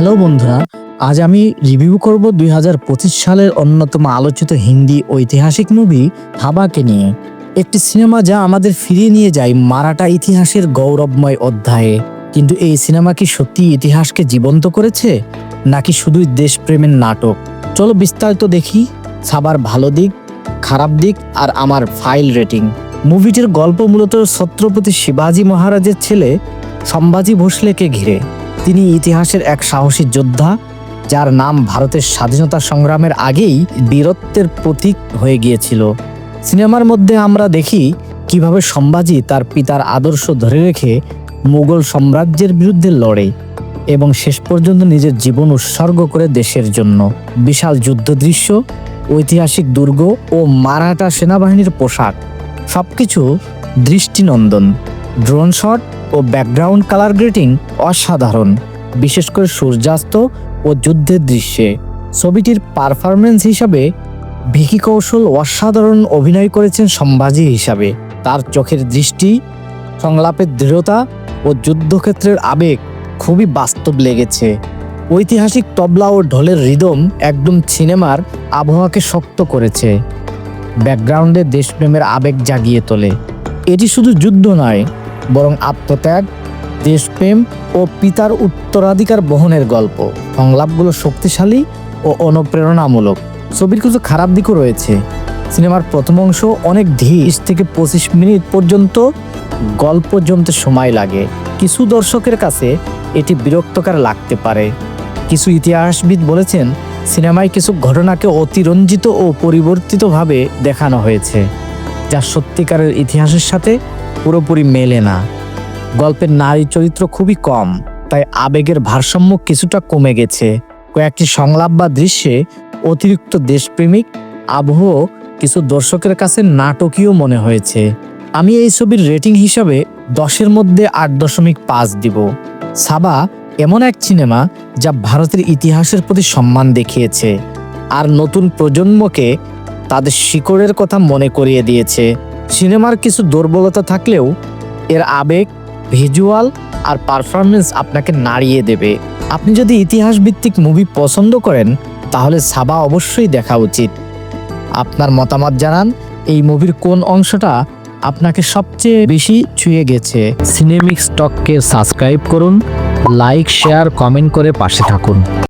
Hello বন্ধুরা, আজ আমি রিভিউ করব 2025 সালের অন্যতম আলোচিত হিন্দি ঐতিহাসিক মুভি থাবাকে নিয়ে। একটি সিনেমা যা আমাদের ফিরিয়ে নিয়ে যায় মারাঠা ইতিহাসের গৌরবময় অধ্যায়ে। কিন্তু এই সিনেমা কি সত্যি ইতিহাসকে জীবন্ত করেছে, নাকি শুধুই দেশপ্রেমের নাটক? চলো বিস্তারিত দেখি ছাবার ভালো দিক, খারাপ দিক আর আমার ফাইল রেটিং। মুভিটির গল্প মূলত ছত্রপতি শিবাজী মহারাজের ছেলে সম্ভাজি ভোসলেকে ঘিরে। তিনি ইতিহাসের এক সাহসী যোদ্ধা, যার নাম ভারতের স্বাধীনতা সংগ্রামের আগেই বীরত্বের প্রতীক হয়ে গিয়েছিল। সিনেমার মধ্যে আমরা দেখি কিভাবে সম্ভাজি তার পিতার আদর্শ ধরে রেখে মুঘল সাম্রাজ্যের বিরুদ্ধে লড়ে এবং শেষ পর্যন্ত নিজের জীবন উৎসর্গ করে দেশের জন্য। বিশাল যুদ্ধ দৃশ্য, ঐতিহাসিক দুর্গ ও মারাঠা সেনাবাহিনীর পোশাক সবকিছু দৃষ্টিনন্দন। ড্রোন শট ও ব্যাকগ্রাউন্ড কালার গ্রেডিং অসাধারণ, বিশেষ করে সূর্যাস্ত ও যুদ্ধের দৃশ্যে। ছবিটির পারফরমেন্স হিসাবে ভিকি কৌশল অসাধারণ অভিনয় করেছেন সম্ভাজি হিসাবে। তার চোখের দৃষ্টি, সংলাপের দৃঢ়তা ও যুদ্ধক্ষেত্রের আবেগ খুবই বাস্তব লেগেছে। ঐতিহাসিক তবলা ও ঢোলের রিদম একদম সিনেমার আবহাওয়াকে শক্ত করেছে। ব্যাকগ্রাউন্ডে দেশপ্রেমের আবেগ জাগিয়ে তোলে। এটি শুধু যুদ্ধ নয়, বরং আত্মত্যাগ, দেশপ্রেম ও পিতার উত্তরাধিকার বহনের গল্প। সংলাপগুলো শক্তিশালী ও অনুপ্রেরণামূলক। ছবির কিছু খারাপ দিকও রয়েছে। সিনেমার প্রথম অংশ অনেক ধীর, 20 থেকে 25 মিনিট পর্যন্ত গল্প জমতে সময় লাগে। কিছু দর্শকের কাছে এটি বিরক্তকর লাগতে পারে। কিছু ইতিহাসবিদ বলেছেন সিনেমায় কিছু ঘটনাকে অতিরঞ্জিত ও পরিবর্তিতভাবে দেখানো হয়েছে, যা সত্যিকারের ইতিহাসের সাথে পুরোপুরি মেলে না। গল্পের নারী চরিত্র খুবই কম, তাই আবেগের ভারসাম্য কিছুটা কমে গেছে। কয়েকটি সংলাপ বা দৃশ্যে অতিরিক্ত দেশপ্রেমিক আবহ কিছু দর্শকের কাছে নাটকীয় মনে হয়েছে। আমি এই ছবির রেটিং হিসাবে 10-এর মধ্যে 8.5 দিব। ছাবা এমন এক সিনেমা যা ভারতের ইতিহাসের প্রতি সম্মান দেখিয়েছে আর নতুন প্রজন্মকে তাদের শিকড়ের কথা মনে করিয়ে দিয়েছে। সিনেমার কিছু দুর্বলতা থাকলেও এর আবেগ, ভিজুয়াল আর পারফরমেন্স আপনাকে নাড়িয়ে দেবে। আপনি যদি ইতিহাস ভিত্তিক মুভি পছন্দ করেন, তাহলে ছাবা অবশ্যই দেখা উচিত। আপনার মতামত জানান, এই মুভির কোন অংশটা আপনাকে সবচেয়ে বেশি ছুঁয়ে গেছে। সিনেমিক্স টককে সাবস্ক্রাইব করুন, লাইক, শেয়ার, কমেন্ট করে পাশে থাকুন।